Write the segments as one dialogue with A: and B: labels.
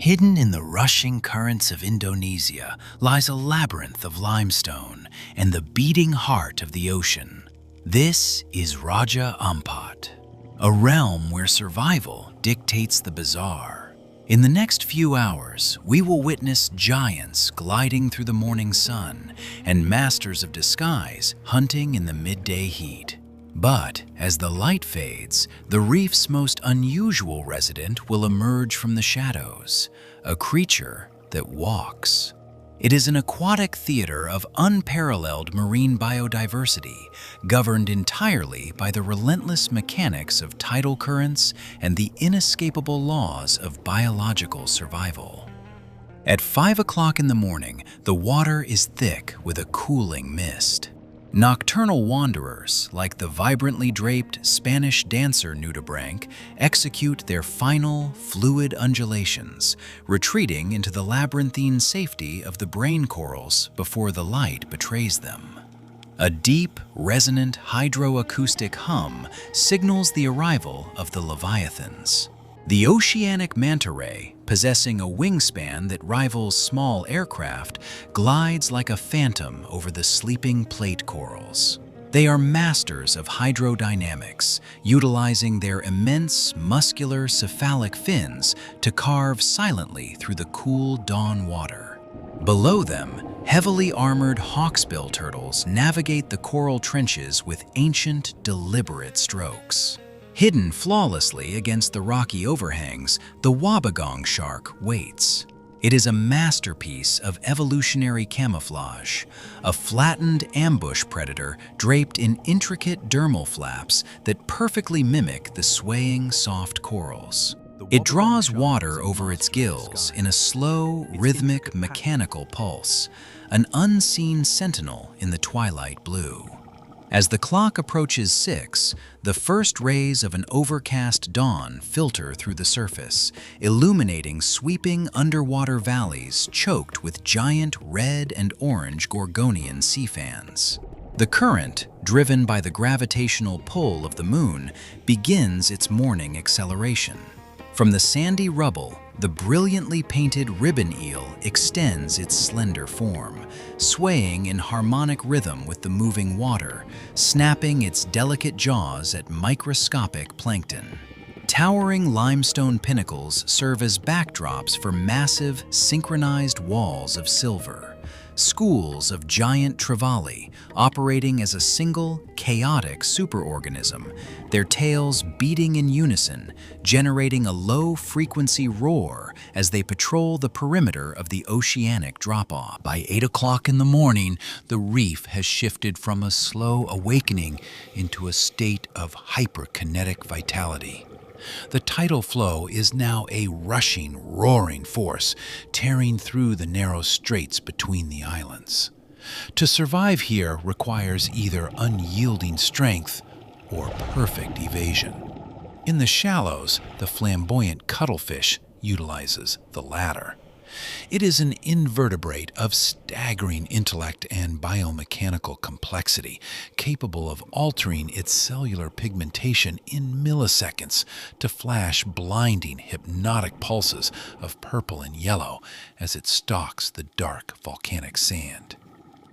A: Hidden in the rushing currents of Indonesia lies a labyrinth of limestone and the beating heart of the ocean. This is Raja Ampat, a realm where survival dictates the bizarre. In the next few hours, we will witness giants gliding through the morning sun and masters of disguise hunting in the midday heat. But as the light fades, the reef's most unusual resident will emerge from the shadows, a creature that walks. It is an aquatic theater of unparalleled marine biodiversity, governed entirely by the relentless mechanics of tidal currents and the inescapable laws of biological survival. At 5 o'clock in the morning, the water is thick with a cooling mist. Nocturnal wanderers, like the vibrantly draped Spanish dancer nudibranch, execute their final, fluid undulations, retreating into the labyrinthine safety of the brain corals before the light betrays them. A deep, resonant hydroacoustic hum signals the arrival of the leviathans. The Oceanic manta ray, possessing a wingspan that rivals small aircraft, glides like a phantom over the sleeping plate corals. They are masters of hydrodynamics, utilizing their immense, muscular cephalic fins to carve silently through the cool dawn water. Below them, heavily armored hawksbill turtles navigate the coral trenches with ancient, deliberate strokes. Hidden flawlessly against the rocky overhangs, the Wobbegong shark waits. It is a masterpiece of evolutionary camouflage, a flattened ambush predator draped in intricate dermal flaps that perfectly mimic the swaying, soft corals. It draws water over its gills in a slow, rhythmic, mechanical pulse, an unseen sentinel in the twilight blue. As the clock approaches 6, the first rays of an overcast dawn filter through the surface, illuminating sweeping underwater valleys choked with giant red and orange Gorgonian sea fans. The current, driven by the gravitational pull of the moon, begins its morning acceleration. From the sandy rubble, the brilliantly painted ribbon eel extends its slender form, swaying in harmonic rhythm with the moving water, snapping its delicate jaws at microscopic plankton. Towering limestone pinnacles serve as backdrops for massive, synchronized walls of silver. Schools of giant trevally operating as a single, chaotic superorganism, their tails beating in unison, generating a low-frequency roar as they patrol the perimeter of the oceanic drop-off. By 8 o'clock in the morning, the reef has shifted from a slow awakening into a state of hyperkinetic vitality. The tidal flow is now a rushing, roaring force, tearing through the narrow straits between the islands. To survive here requires either unyielding strength or perfect evasion. In the shallows, the flamboyant cuttlefish utilizes the latter. It is an invertebrate of staggering intellect and biomechanical complexity, capable of altering its cellular pigmentation in milliseconds to flash blinding hypnotic pulses of purple and yellow as it stalks the dark volcanic sand.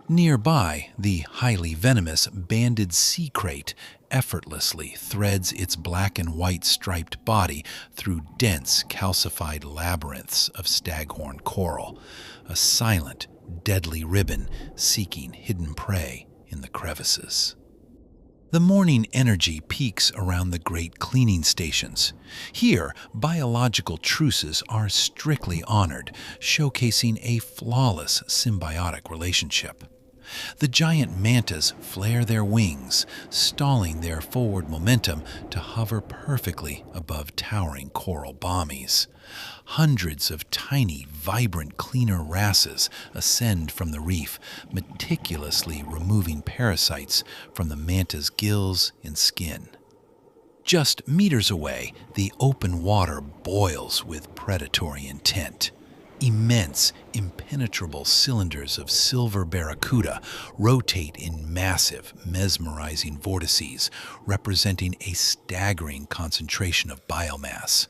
A: Nearby, the highly venomous banded sea crate effortlessly threads its black and white striped body through dense calcified labyrinths of staghorn coral, a silent, deadly ribbon seeking hidden prey in the crevices. The morning energy peaks around the great cleaning stations. Here, biological truces are strictly honored, showcasing a flawless symbiotic relationship. The giant mantas flare their wings, stalling their forward momentum to hover perfectly above towering coral bommies. Hundreds of tiny, vibrant cleaner wrasses ascend from the reef, meticulously removing parasites from the manta's gills and skin. Just meters away, the open water boils with predatory intent. Immense, impenetrable cylinders of silver barracuda rotate in massive, mesmerizing vortices, representing a staggering concentration of biomass.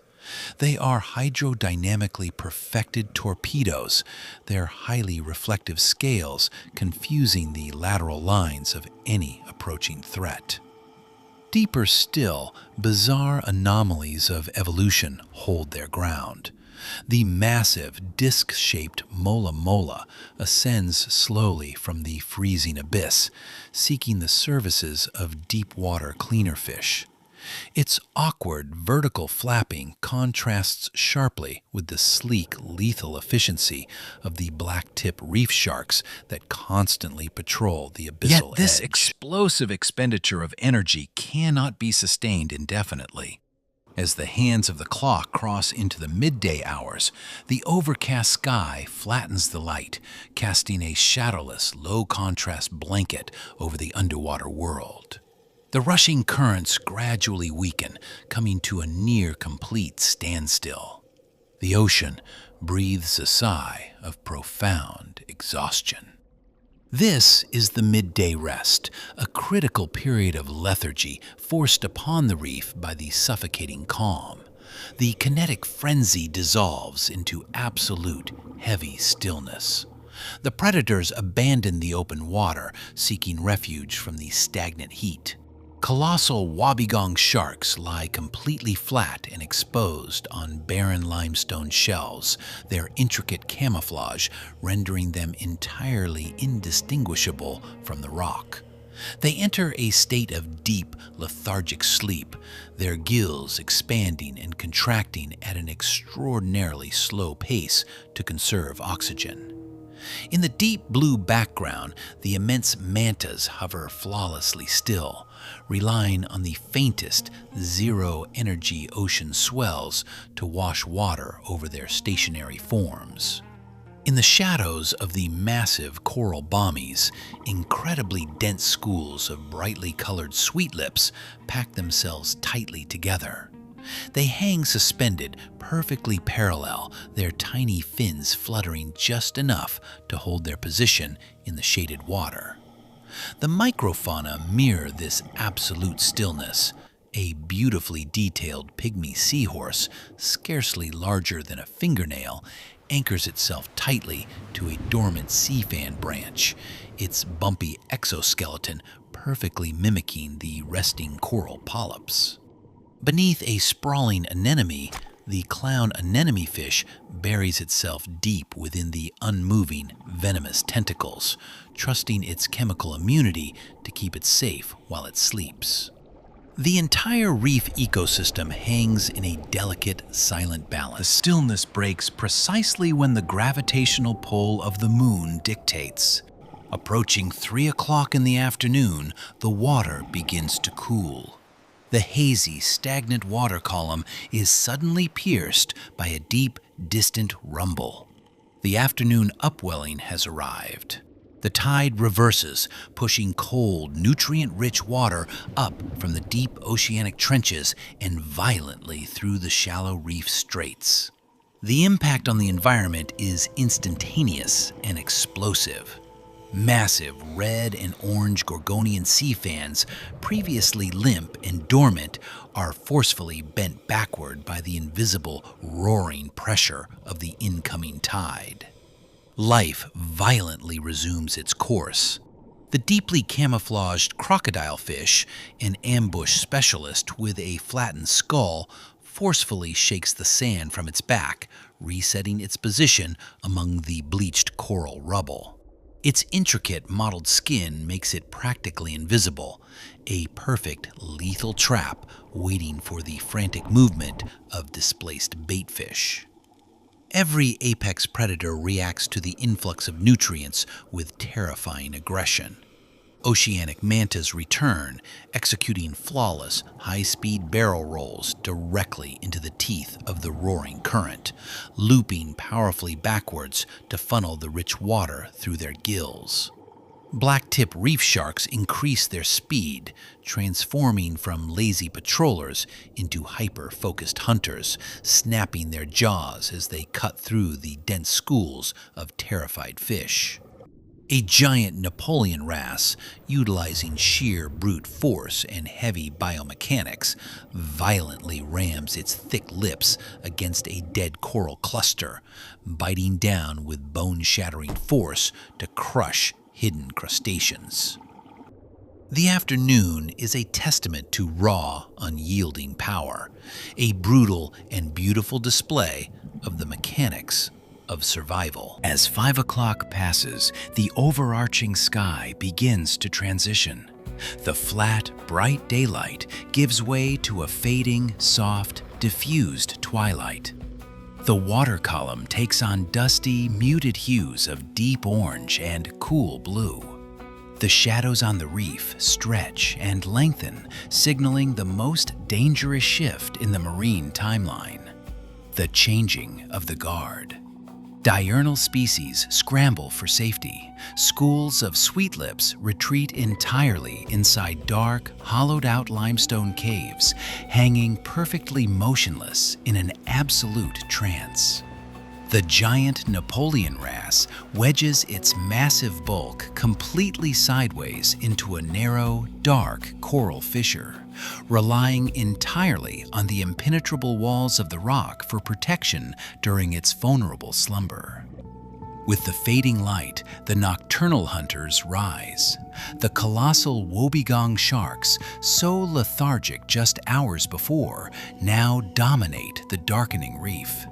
A: They are hydrodynamically perfected torpedoes, their highly reflective scales confusing the lateral lines of any approaching threat. Deeper still, bizarre anomalies of evolution hold their ground. The massive, disc-shaped mola mola ascends slowly from the freezing abyss, seeking the services of deep-water cleaner fish. Its awkward vertical flapping contrasts sharply with the sleek, lethal efficiency of the black-tip reef sharks that constantly patrol the abyssal edge. Yet this explosive expenditure of energy cannot be sustained indefinitely. As the hands of the clock cross into the midday hours, the overcast sky flattens the light, casting a shadowless, low-contrast blanket over the underwater world. The rushing currents gradually weaken, coming to a near-complete standstill. The ocean breathes a sigh of profound exhaustion. This is the midday rest, a critical period of lethargy forced upon the reef by the suffocating calm. The kinetic frenzy dissolves into absolute, heavy stillness. The predators abandon the open water, seeking refuge from the stagnant heat. Colossal Wobbegong sharks lie completely flat and exposed on barren limestone shelves, their intricate camouflage rendering them entirely indistinguishable from the rock. They enter a state of deep, lethargic sleep, their gills expanding and contracting at an extraordinarily slow pace to conserve oxygen. In the deep blue background, the immense mantas hover flawlessly still, relying on the faintest, zero-energy ocean swells to wash water over their stationary forms. In the shadows of the massive coral bommies, incredibly dense schools of brightly colored sweetlips pack themselves tightly together. They hang suspended, perfectly parallel, their tiny fins fluttering just enough to hold their position in the shaded water. The microfauna mirror this absolute stillness. A beautifully detailed pygmy seahorse, scarcely larger than a fingernail, anchors itself tightly to a dormant sea fan branch, its bumpy exoskeleton perfectly mimicking the resting coral polyps. Beneath a sprawling anemone, the clown anemone fish buries itself deep within the unmoving, venomous tentacles, trusting its chemical immunity to keep it safe while it sleeps. The entire reef ecosystem hangs in a delicate, silent balance. The stillness breaks precisely when the gravitational pull of the moon dictates. Approaching 3 o'clock in the afternoon, the water begins to cool. The hazy, stagnant water column is suddenly pierced by a deep, distant rumble. The afternoon upwelling has arrived. The tide reverses, pushing cold, nutrient-rich water up from the deep oceanic trenches and violently through the shallow reef straits. The impact on the environment is instantaneous and explosive. Massive red and orange Gorgonian sea fans, previously limp and dormant, are forcefully bent backward by the invisible, roaring pressure of the incoming tide. Life violently resumes its course. The deeply camouflaged crocodile fish, an ambush specialist with a flattened skull, forcefully shakes the sand from its back, resetting its position among the bleached coral rubble. Its intricate mottled skin makes it practically invisible, a perfect lethal trap waiting for the frantic movement of displaced baitfish. Every apex predator reacts to the influx of nutrients with terrifying aggression. Oceanic mantas return, executing flawless, high-speed barrel rolls directly into the teeth of the roaring current, looping powerfully backwards to funnel the rich water through their gills. Blacktip reef sharks increase their speed, transforming from lazy patrollers into hyper-focused hunters, snapping their jaws as they cut through the dense schools of terrified fish. A giant Napoleon wrasse, utilizing sheer brute force and heavy biomechanics, violently rams its thick lips against a dead coral cluster, biting down with bone-shattering force to crush hidden crustaceans. The afternoon is a testament to raw, unyielding power, a brutal and beautiful display of the mechanics of survival. As 5 o'clock passes, the overarching sky begins to transition. The flat, bright daylight gives way to a fading, soft, diffused twilight. The water column takes on dusty, muted hues of deep orange and cool blue. The shadows on the reef stretch and lengthen, signaling the most dangerous shift in the marine timeline: the changing of the guard. Diurnal species scramble for safety. Schools of sweetlips retreat entirely inside dark, hollowed-out limestone caves, hanging perfectly motionless in an absolute trance. The giant Napoleon wrasse wedges its massive bulk completely sideways into a narrow, dark coral fissure, relying entirely on the impenetrable walls of the rock for protection during its vulnerable slumber. With the fading light, the nocturnal hunters rise. The colossal Wobbegong sharks, so lethargic just hours before, now dominate the darkening reef.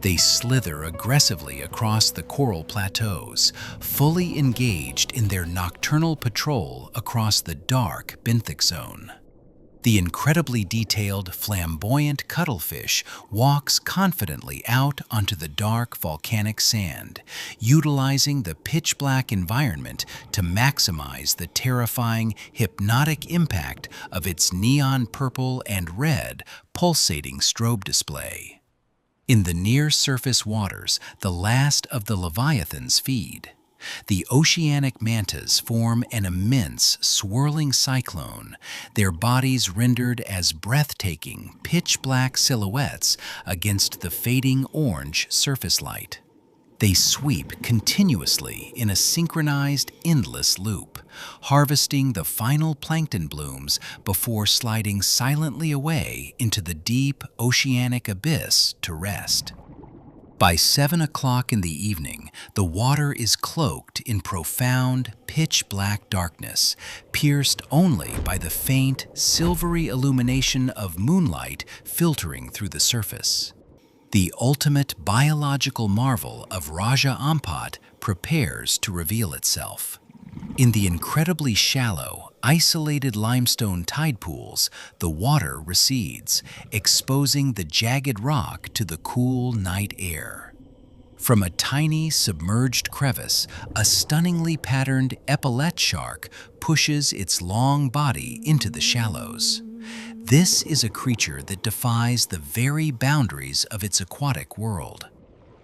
A: They slither aggressively across the coral plateaus, fully engaged in their nocturnal patrol across the dark benthic zone. The incredibly detailed, flamboyant cuttlefish walks confidently out onto the dark volcanic sand, utilizing the pitch-black environment to maximize the terrifying, hypnotic impact of its neon purple and red pulsating strobe display. In the near-surface waters, the last of the leviathans feed. The oceanic mantas form an immense, swirling cyclone, their bodies rendered as breathtaking, pitch-black silhouettes against the fading orange surface light. They sweep continuously in a synchronized, endless loop, harvesting the final plankton blooms before sliding silently away into the deep oceanic abyss to rest. By 7 o'clock in the evening, the water is cloaked in profound, pitch-black darkness, pierced only by the faint, silvery illumination of moonlight filtering through the surface. The ultimate biological marvel of Raja Ampat prepares to reveal itself. In the incredibly shallow, isolated limestone tide pools, the water recedes, exposing the jagged rock to the cool night air. From a tiny submerged crevice, a stunningly patterned epaulette shark pushes its long body into the shallows. This is a creature that defies the very boundaries of its aquatic world.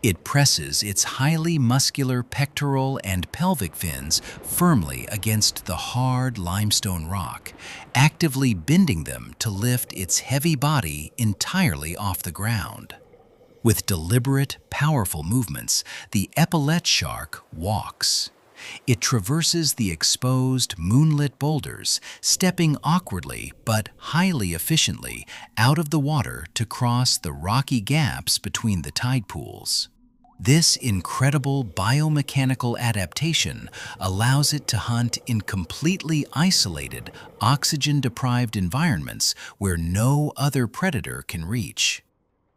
A: It presses its highly muscular pectoral and pelvic fins firmly against the hard limestone rock, actively bending them to lift its heavy body entirely off the ground. With deliberate, powerful movements, the epaulette shark walks. It traverses the exposed, moonlit boulders, stepping awkwardly but highly efficiently out of the water to cross the rocky gaps between the tide pools. This incredible biomechanical adaptation allows it to hunt in completely isolated, oxygen-deprived environments where no other predator can reach.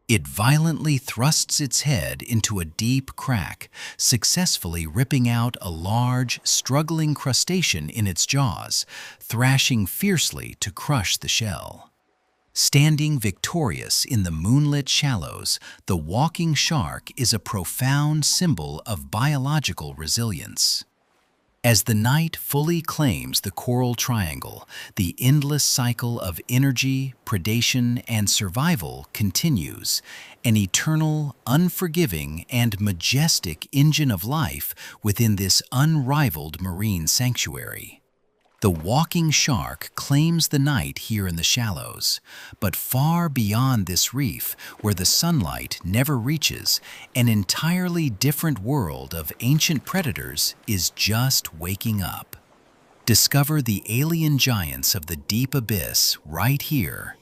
A: It violently thrusts its head into a deep crack, successfully ripping out a large, struggling crustacean in its jaws, thrashing fiercely to crush the shell. Standing victorious in the moonlit shallows, the walking shark is a profound symbol of biological resilience. As the night fully claims the coral triangle, the endless cycle of energy, predation, and survival continues, an eternal, unforgiving, and majestic engine of life within this unrivaled marine sanctuary. The walking shark claims the night here in the shallows, but far beyond this reef, where the sunlight never reaches, an entirely different world of ancient predators is just waking up. Discover the alien giants of the deep abyss right here